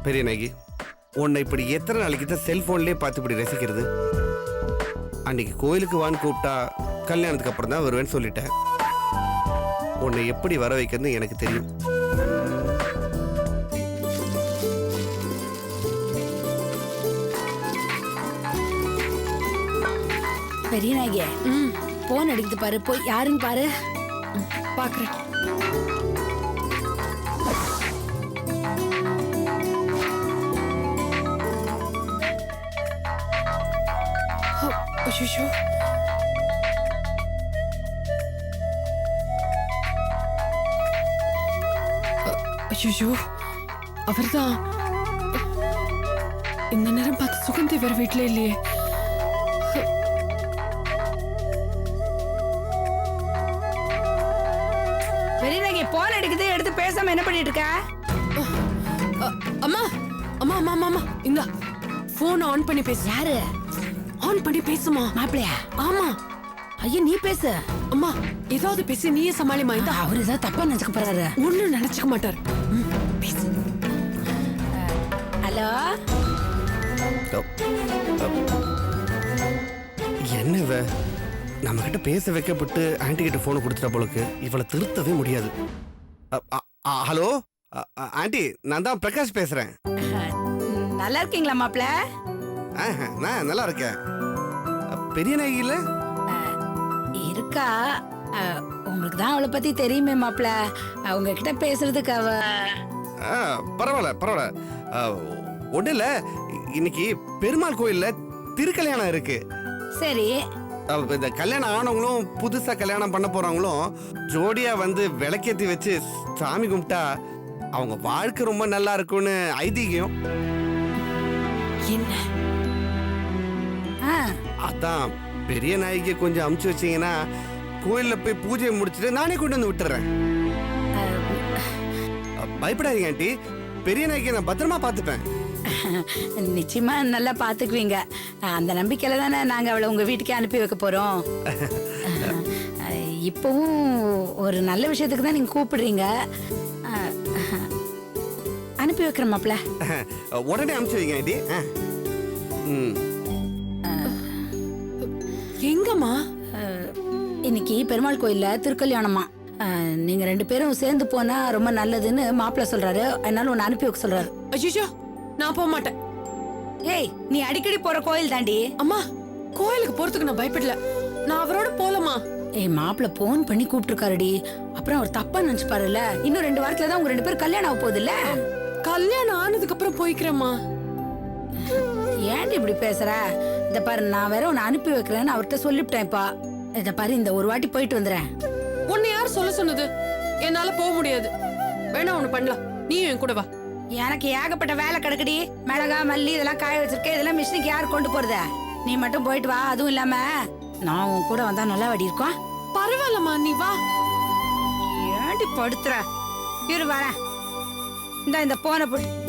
பெரிய நாயகி, உன்னை இப்படி எத்தனை நாளைக்கு தான் செல்போன்லேயே பார்த்து இப்படி ரசிக்கிறது? அன்னைக்கு கோயிலுக்கு வான்னு கூப்பிட்டா கல்யாணத்துக்கு அப்புறம் தான் வருவேன்னு சொல்லிட்டேன். உன்னை எப்படி வர வைக்கிறதுன்னு எனக்கு தெரியும். பெரிய நாயகிய போன் அடிக்குது பாரு, போய் யாருன்னு பாரு. பாக்குறேன். ஐயோ, ஐயோ, அவர்தான். இந்த நேரம் பார்த்து சுகந்தி வேற வீட்டுல இல்லையே. பெரிய நாயகி போன் அடிக்குது, எடுத்து பேசாம என்ன பண்ணிட்டு இருக்க? அம்மா அம்மா அம்மா அம்மா இந்த போன் ஆன் பண்ணி பேசு. யாரு ஆன் பண்ணி பேசுமா? மாப்பிளையா? ஆமா. ஐயா நீ பேசு. அம்மா ஏதாவது பேசி நீயே சமாளிமா. இந்த அவரு ஏதாவது தப்பா நினைச்சுக்க போறாரு. ஒண்ணும் நினைச்சுக்க மாட்டார். பேசு. ஹலோ, என்ன இவ நம்ம கிட்ட பேச வைக்கப்பட்டு ஆன்டி கிட்ட போனை கொடுத்துட்டா போலுக்கு. இவளை திருத்தவே முடியாது. ஹலோ ஆன்டி, நான் தான் பிரகாஷ் பேசுறேன். நல்லா இருக்கீங்களா மாப்பிள? நான் நல்லா இருக்கேன். பெரிய நாயகி இல்ல இருக்கா? உங்களுக்கு தான் அவளை பத்தி தெரியுமே மாப்பிள. உங்ககிட்ட பேசுறதுக்கு அவ பரவாயில்ல பரவாயில்ல. ஒண்ணு இல்ல, இன்னைக்கு பெருமாள் கோயில்ல திருக்கல்யாணம் இருக்கு. சரி. இந்த கல்யாணம் ஆனவங்களும் புதுசா கல்யாணம் பண்ண போறவங்களும் ஜோடியா வந்து விளக்கேத்தி வச்சு சாமி கும்பிட்டா அவங்க வாழ்க்கை ரொம்ப நல்லா இருக்கும்னு ஐதீகம். என்ன? அதான் பெரிய நாயகியை கொஞ்சம் அமுச்சு வச்சீங்கன்னா கோயில்ல போய் பூஜையை முடிச்சுட்டு நானே கொண்டு வந்து விட்டுறேன். பயப்படாதீங்க ஆண்டி, பெரிய நாயகியை நான் பத்திரமா பார்த்துப்பேன். நிச்சயமா நல்லா பாத்துக்குவீங்க. அந்த நம்பிக்கையில தானே நாங்க அவளை உங்க வீட்டுக்கே அனுப்பி வைக்க போறோம். இப்பவும் ஒரு நல்ல விஷயத்துக்கு தான் நீங்க கூப்பிடுறீங்க. அனுப்பி வைக்கிற மாப்பிள. உடனே அனுப்பிச்சு வைங்க ஆண்டி. எங்கம்மா? இன்னைக்கு பெருமாள் கோயில்ல திருக்கல்யாணமா. நீங்க ரெண்டு பேரும் சேர்ந்து போனா ரொம்ப நல்லதுன்னு மாப்பிள்ள சொல்றாரு. அதனால உன்னை அனுப்பி வைக்க சொல்றாரு. ஐயோ, நான் போக மாட்டேன். ஏய், நீ அடிக்கடி போற கோயில் தாண்டி. அம்மா, கோயிலுக்கு போறதுக்கு நான் பயப்படல. நான் அவரோட போலமா. ஏய், மாப்பிள்ள போன் பண்ணி கூப்பிட்டுருக்காருடி. அப்புறம் அவர் தப்பா நினைச்சு பாருல. இன்னும் 2 வாரத்துல தான் உங்க 2 பேரும் கல்யாணம் ஆக போகுது இல்ல? கல்யாணம் ஆனதுக்கு அப்புறம் போய்க்கிறேம்மா. ஏன்டி இப்படி பேசுற? இத பாரு, நான் வேற உன்னை அனுப்பி வைக்கிறேன்னு அவர்கிட்ட சொல்லிவிட்டேன்ப்பா. இத பாரு, இந்த ஒரு வாட்டி போயிட்டு வந்துறேன். உன்னை யார் சொல்ல சொன்னது? என்னால போக முடியாது. வேணா ஒண்ணு பண்ணலாம், நீயும் என் கூட வா. எனக்கு ஏகப்பட்ட வேலை கிடக்குடி. மிளகா மல்லி இதெல்லாம் காய வச்சிருக்கேன். இதெல்லாம் மிஷினுக்கு யார் கொண்டு போறத? நீ மட்டும் போயிட்டு வா. அதுவும் இல்லாம நான் உன் கூட வந்தா நல்லா வடி இருக்கும். பரவாயில்லம்மா, நீ வா. ஏன்டி படுத்துற? இரு வரேன். இந்த போனை போட்டு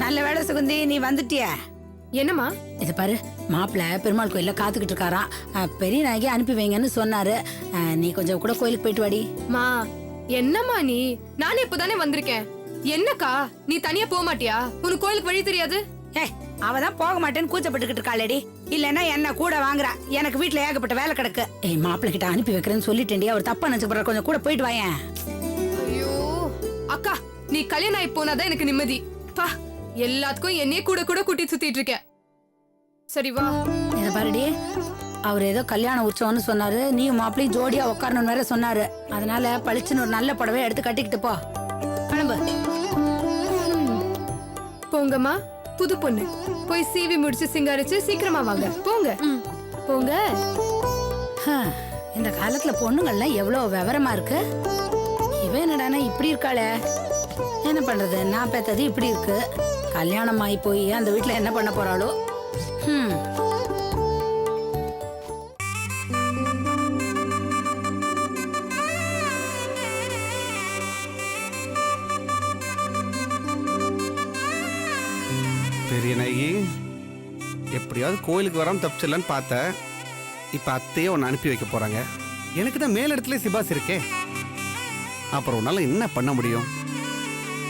நல்ல வேலை சுகுந்தி, நீ வந்துட்டிய. என்னம்மா? இது பாரு, மாப்பிள்ள பெருமாள் கோயில்ல காத்துக்கிட்டு இருக்காராம். பெரிய நாயகி அனுப்பி வைங்கன்னு சொன்னாரு. நீ கொஞ்சம் கூட கோயிலுக்கு போயிட்டு வாடி. மா, என்னம்மா நீ? நானே இப்பதானே வந்திருக்கேன். என்னக்கா நீ தனியா போக மாட்டியா? உனக்கு கோயிலுக்கு வழி தெரியாது? ஏய், அவதான் போக மாட்டேன்னு கூச்சப்பட்டுக்கிட்டு இருக்காளேடி. இல்லன்னா என்ன கூட வாங்குறா. எனக்கு வீட்டுல ஏகப்பட்ட வேலை கிடக்கு. ஏய், மாப்பிள்ள கிட்ட அனுப்பி வைக்கிறேன்னு சொல்லிட்டேன்டி. அவர் தப்பா நினைச்சு போற. கொஞ்சம் கூட போயிட்டு வாயேன். ஐயோ அக்கா, நீ கல்யாணம் ஆகி போனாதான் எனக்கு நிம்மதி. பா, எல்லாத்துக்கும் என்னையே கூட கூட கூட்டி சுத்திட்டு இருக்க. சரி வா. இத பாருடி, அவர் ஏதோ கல்யாண உற்சவம்னு சொன்னாரு, நீயும் மாப்பிளையும் ஜோடியா உட்காரணும்னு வேற சொன்னாரு. அதனால பளிச்சுன்னு ஒரு நல்ல புடவை எடுத்து கட்டிக்கிட்டு போ. கிளம்பு. போங்கம்மா, புது பொண்ணு போய் சீவி முடிச்சு சிங்காரிச்சு சீக்கிரமா வாங்க. போங்க போங்க. இந்த காலத்துல பொண்ணுங்கள்லாம் எவ்வளவு விவரமா இருக்கு. இவ என்னடானா இப்படி இருக்காளே. என்ன பண்றது, நான் பெத்தது இப்படி இருக்கு. கல்யாணம் ஆகி போய் அந்த வீட்டுல என்ன பண்ண போறாளோ. பெரிய நாயகி, எப்படியாவது கோயிலுக்கு வராம தப்பிச்சிடலான்னு பார்த்தேன். இப்ப அத்தையே உன்னை அனுப்பி வைக்க போறாங்க. எனக்கு தான் மேல் இடத்துல சிபாஸ் இருக்கே. அப்புறம் உன்னால என்ன பண்ண முடியும்?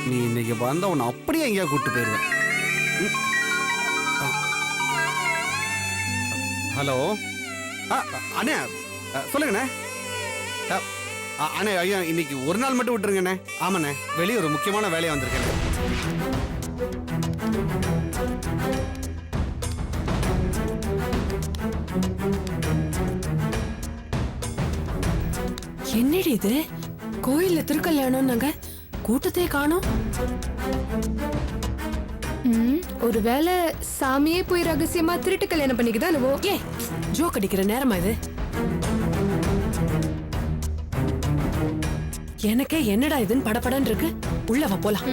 நீ இன்னைக்கு வந்தா உன்னை அப்படியே எங்கேயா கூப்பிட்டு போயிருவேன். ஹலோ அண்ணே, சொல்லுங்கண்ணே. அண்ணே, ஐயா இன்னைக்கு ஒரு நாள் மட்டும் விட்டுருங்கண்ணே. ஆமாண்ணே, வெளியே ஒரு முக்கியமான வேலையா வந்திருக்கேன். என்னடி இது, கோயில்ல திருக்கல்யாணம், நாங்க கூட்டத்தை காணோம். ஒருவேளை சாமியே போய் ரகசியமா திருட்டு கல்யாணம் பண்ணிக்குதான் என்னவோ. ஏ, ஜோக் அடிக்கிற நேரமா இது? எனக்கே என்னடா இதுன்னு படபடன்னு இருக்கு. உள்ள வா போலாம்.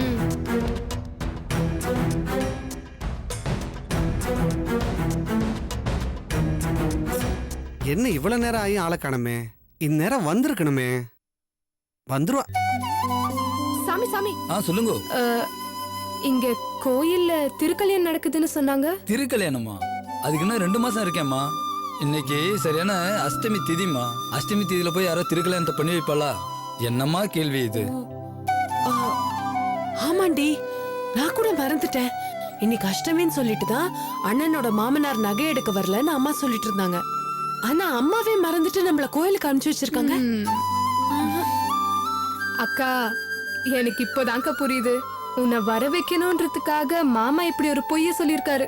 என்ன இவ்வளவு நேரம் ஆகி ஆளை காணமே? இந்நேரம் வந்திருக்கணுமே. வந்துருவா. சாமி சாமி. சொல்லுங்க. இங்க கோயில்ல திருக்கல்யாணம் நடக்குதுன்னு சொன்னாங்க. திருக்கல்யாணமா? அதுக்கு இன்னும் 2 மாசம் இருக்கேம்மா. இன்னைக்கு சரியான அஷ்டமி திதிமா. அஷ்டமி திதியில போய் யாரோ திருக்கல்யாணத்தை பண்ணி வைப்பாளா? என்னம்மா கேள்வி இது? ஆமாண்டி, நான் கூட மறந்துட்டேன். இன்னைக்கு அஷ்டமின்னு சொல்லிட்டு தான் அண்ணனோட மாமனார் நகை எடுக்க வரலன்னு அம்மா சொல்லிட்டு இருந்தாங்க. ஆனா அம்மாவே மறந்துட்டு நம்மள கோயிலுக்கு அனுப்பிச்சு வச்சிருக்காங்க. அக்கா, எனக்கு இப்போதாங்க புரியுது. உன்னை வர வைக்கணும்ன்றதுக்காக மாமா இப்படி ஒரு பொய்ய சொல்லிருக்காரு.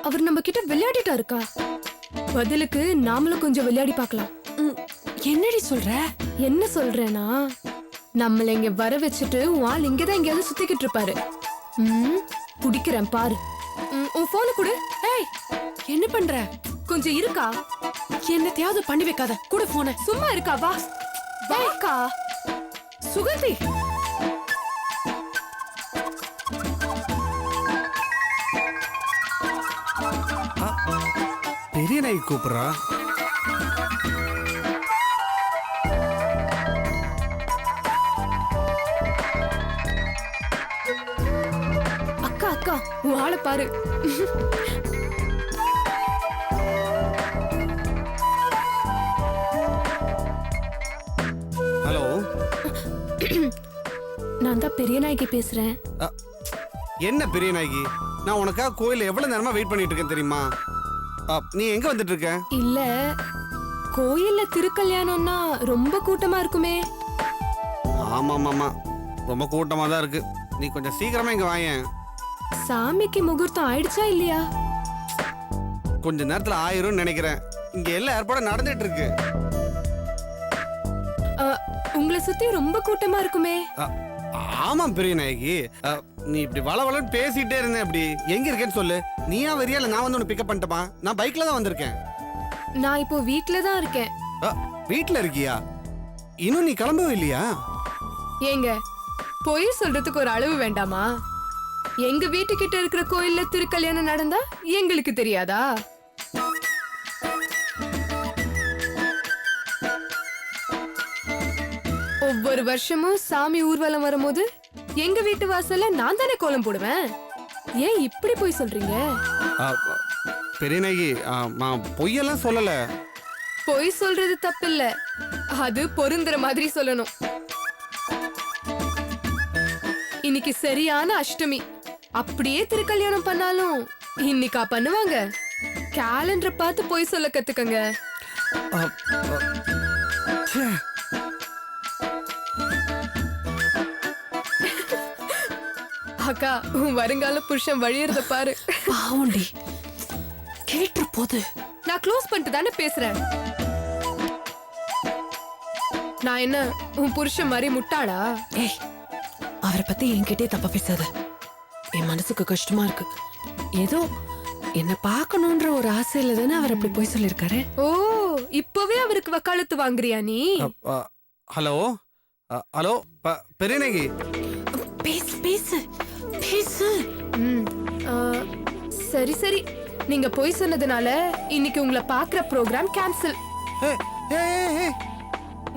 அவர் நம்ம கிட்ட விளையாடிட்டா இருக்கா. பதிலுக்கு நாமளும் கொஞ்சம் விளையாடி பார்க்கலாம். என்னடி சொல்ற? என்ன சொல்றேன்னா, நம்மள இங்க வர வச்சுட்டு வால் இங்கதான் எங்கேயாவது சுத்திக்கிட்டு இருப்பாரு. புடிக்கிறேன் பாரு. உன் போன கொடு. ஏய், என்ன பண்ற? கொஞ்சம் இருக்கா. என்னத்தையாவது பண்ணி வைக்காத. கூட போன. சும்மா இருக்கா? வா வாக்கா. சுகந்தி, பெரிய நாய் கூப்பிடுறா. அக்கா அக்கா, உன் ஆளை பாரு. ஹலோ, நான் தான் பெரிய நாய்க்கு பேசுறேன். என்ன பெரிய நாயகி? நான் உனக்காக கோயில எவ்வளவு நேரமா வெயிட் பண்ணிட்டு இருக்கேன் தெரியுமா? நீ எங்க வந்துட்டு இருக்க? இல்ல, கோயில்ல திருக்கல்யாணம்னா ரொம்ப கூட்டமா இருக்குமே. ஆமா, ரொம்ப கூட்டமா தான் இருக்கு. நீ கொஞ்சம் சீக்கிரமா இங்க வாயேன். சாமிக்கு முகூர்த்தம் ஆயிடுச்சா இல்லையா? கொஞ்ச நேரத்துல ஆயிரும்னு நினைக்கிறேன். இங்க எல்லா ஏற்பாடும் நடந்துட்டு இருக்கு. உங்களை சுத்தி ரொம்ப கூட்டமா இருக்குமே. ஆமா பெரிய நாயகி, நீ இப்படி வளவளன்னு பேசிட்டே இருந்த. அப்படி எங்க இருக்கேன்னு சொல்லு. நீயா வரியா இல்ல நான் வந்து உன்னை பிக்கப் பண்ணிட்டமா? நான் பைக்ல தான் வந்திருக்கேன். நான் இப்போ வீட்ல தான் இருக்கேன். வீட்ல இருக்கியா? இன்னும் நீ கிளம்பவே இல்லையா? ஏங்க, பொய் சொல்றதுக்கு ஒரு அளவு வேண்டாமா? எங்க வீட்டுக்கிட்ட இருக்கிற கோயில்ல திருக்கல்யாணம் நடந்தா எங்களுக்கு தெரியாதா? ஒவ்வொரு வருஷமும் சாமி ஊர்வலம் வரும்போது எங்க வீட்டு வாசல்ல நான் தானே கோலம் போடுவேன். ஏன் இப்படி போய் சொல்றீங்க? பெரிய நாயகி, நான் பொய்யெல்லாம் சொல்லல. பொய் சொல்றது தப்பில்ல, அது பொருந்துற மாதிரி சொல்லணும். இன்னைக்கு சரியான அஷ்டமி. அப்படியே திருக்கல்யாணம் பண்ணாலும் இன்னைக்கா பண்ணுவாங்க? கேலண்டர் பார்த்து போய் சொல்ல கத்துக்கங்க. ச்சே. அக்கா, உன் வருங்கால புருஷன் வழியறத பாரு. பாவுண்டி கேட்டு போது. நான் க்ளோஸ் பண்ணிட்டு தானே பேசுறேன். நான் என்ன உன் புருஷன் மாதிரி முட்டாளா? ஏய், அவரை பத்தி என்கிட்டே தப்பா பேசாத. என் மனசுக்கு கஷ்டமா இருக்கு. ஏதோ என்ன பார்க்கணும்ன்ற ஒரு ஆசையில தானே அவர் அப்படி போய் சொல்லிருக்காரு. ஓ, இப்பவே அவருக்கு வக்காலத்து வாங்குறியா நீ? ஹலோ ஹலோ பெரியநகி. பேசு பேசு பேசு. ம், ஆ, சரி சரி. நீங்க போய் சொன்னதுனால இன்னைக்கு உங்களை பாக்குற ப்ரோக்ராம் கேன்சல்.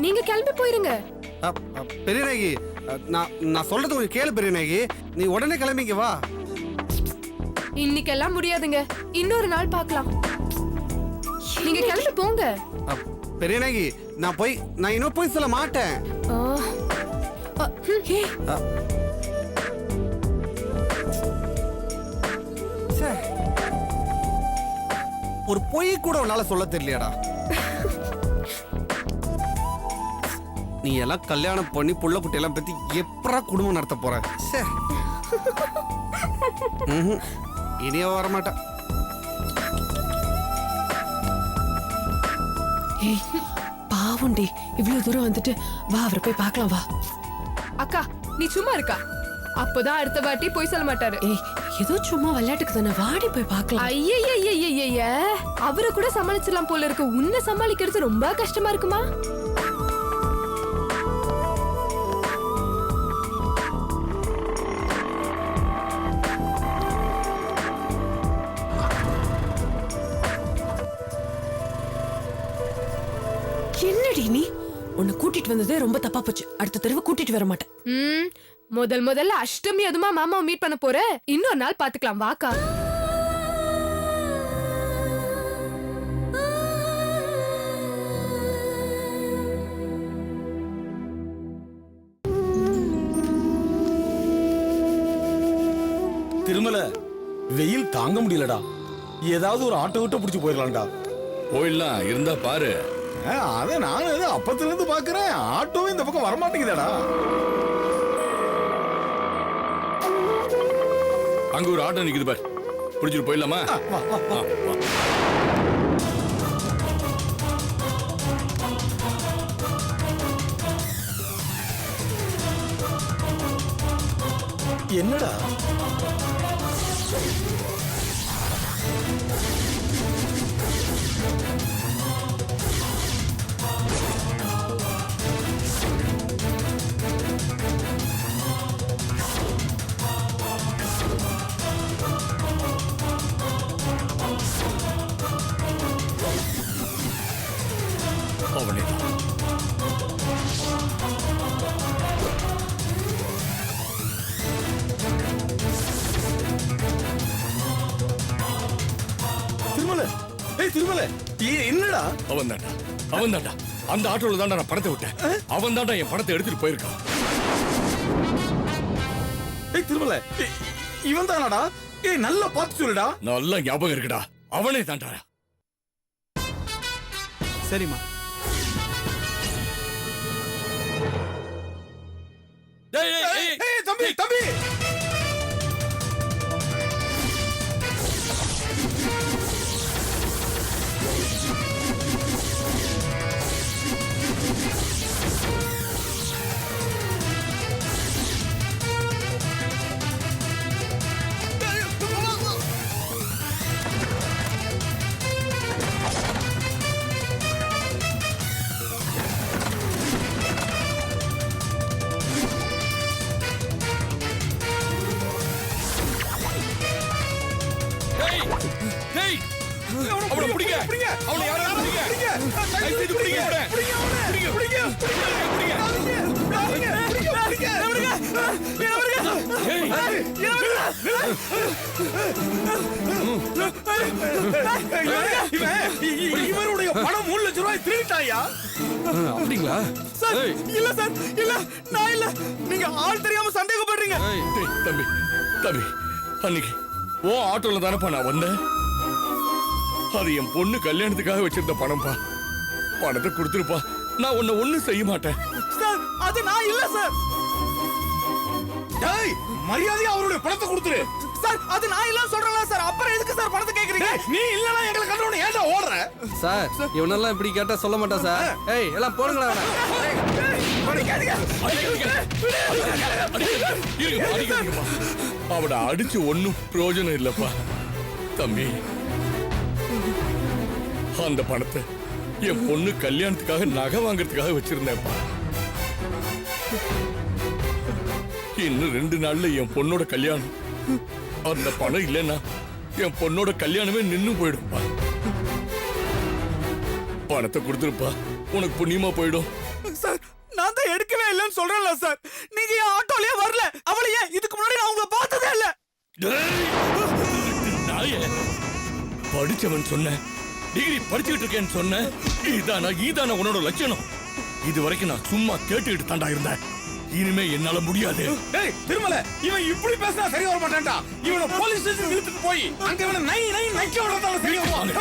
நீங்க கிளம்பி போயிருங்க. பெரியநகி, நான் சொல்றது கொஞ்சம் கேளு பெரியநகி. நீ உடனே கிளம்பிங்க வா. இன்னைக்கெல்லாம் முடியாதுங்க, இன்னொரு நாள் பார்க்கலாம். நீங்க கிளம்பி போங்க. பெரியநகி, நான் இன்னும் போய் சொல்ல மாட்டேன். ஆ, ஆ, ஏய், ச்சே. ஒரு பொய் கூட உன்னால சொல்ல தெரியலையாடா. நீ எல்லாம் கல்யாணம் பண்ணி புள்ள குட்டி எல்லாம் பத்தி எப்படா குடும்பம் நடத்த போற? ச்சே. ம்ஹும். இனியே வரமாட்டா. ஏய், பாவுண்டி இவ்வளவு தூரம் வந்துட்டு வா, அவரை போய் பார்க்கலாம் வா. அக்கா, நீ சும்மா இருக்கா? அப்பதான் அடுத்த வாட்டி போய் சொல்ல மாட்டாரு. ஏய், ஏதோ சும்மா விளையாட்டுக்கு தானே, வாடி போய் பார்க்கலாம். ஐயய்யய்யய்யய்ய, அவரை கூட சமாளிச்சிடலாம் போல இருக்கு. உன்னை சமாளிக்கிறது ரொம்ப கஷ்டமா இருக்குமா? என்னடி நீ? உன்னை கூட்டிட்டு வந்ததே ரொம்ப தப்பா போச்சு. அடுத்த தடவை கூட்டிட்டு வர மாட்டேன். முதல்ல அஷ்டமி அதுமா மாமாவை மீட் பண்ண போற. இன்னொரு நாள் பாத்துக்கலாம், வாக்கா. திருமல, வெயில் தாங்க முடியலடா. ஏதாவது ஒரு ஆட்டோ விட்டு பிடிச்சு போயிடலாம்டா. போயிடலாம், இருந்தா பாரு. அதை நானும் ஏதோ அப்பத்துல இருந்து பாக்குறேன். ஆட்டோவே இந்த பக்கம் வரமாட்டேங்குதாடா. அங்க ஒரு ஆட்டோ நிக்குது பாரு, பிடிச்சிட்டு போயிடலாமா? வா. என்னடா அவனே திருமல, திருமல, என்னடா? அவன் தான்டா. அந்த ஆட்டோல தான்டா நான் பணத்தை விட்டேன். அவன் தான்டா என் பணத்தை எடுத்துட்டு போயிருக்கான். திருமல, இவன் தானடா? நல்லா பார்த்து சொல்லுடா. நல்லா ஞாபகம் இருக்குடா, அவனே தான்டா. சரிம்மா. தம்பி தம்பி, அவனை பிடிங்க, அவனை யாராவது பிடிங்க. கை செய்து பிடிங்க அவனை. பிடிங்க. இவருடைய பணம் 3 லட்சம் ரூபாய் திருட்டாயா? அப்படிங்களா? இல்ல சார், இல்ல, நான் இல்ல. நீங்க ஆள் தெரியாம சந்தேகப்படுறீங்க. தம்பி, அன்னைக்கு ஓ ஆட்டோல தானப்பா நான் வந்தேன். அது என் பொண்ணு கல்யாணத்துக்காக வச்சிருந்த பணம்பா. பணத்தை கொடுத்துருப்பா. நான் உன்னை ஒண்ணும் செய்ய மாட்டேன். சார் அது நான் இல்ல சார். டேய், மரியாதையா அவருடைய பணத்தை கொடுத்துரு. சார் அது நான் இல்ல சொல்றேன்ல சார். அப்புறம் எதுக்கு சார் பணத்தை கேக்குறீங்க? நீ இல்லனா எங்களை கண்டவன ஏன்டா ஓடுற? சார் இவனெல்லாம் இப்படி கேட்டா சொல்ல மாட்டான் சார். ஏய் எல்லாம் போடுங்களா அவனை அடிச்சு ஒண்ணும் பிரயோஜனம் இல்லப்பா. தம்பி, அந்த பணத்தை என் பொண்ணு கல்யாணத்துக்காக நகை வாங்கறதுக்காக வச்சிருந்தேன்ப்பா. இன்னும் 2 நாள்ல என் பொண்ணோட கல்யாணம். அந்த பணம் இல்லைன்னா என் பொண்ணோட கல்யாணமே நின்னு போயிடும்பா. பணத்தை கொடுத்துருப்பா, உனக்கு புண்ணியமா போயிடும். சார் நான் தான் எடுக்கவே இல்லைன்னு சொல்றேன்ல சார். நீங்க என் ஆட்டோலயே வரல. அவளை ஏன் இதுக்கு முன்னாடி நான் உங்களை பார்த்ததே இல்ல. நாயே, படிச்சவன் சொன்ன, டிகிரி படிச்சுக்கிட்டு இருக்கேன்னு சொன்ன. இதானா உன்னோட லட்சணம்? இது வரைக்கும் நான் சும்மா கேட்டுக்கிட்டு தாண்டா இருந்தேன். இனிமே என்னால முடியாது. டேய் திருமல, இவன் இப்படி பேசினா சரி வர மாட்டான்டா. இவனை போலீஸ் ஸ்டேஷன் இழுத்துட்டு போய் அங்க இவனை நை நை நைக்க விடுறதால சரி வருவான்.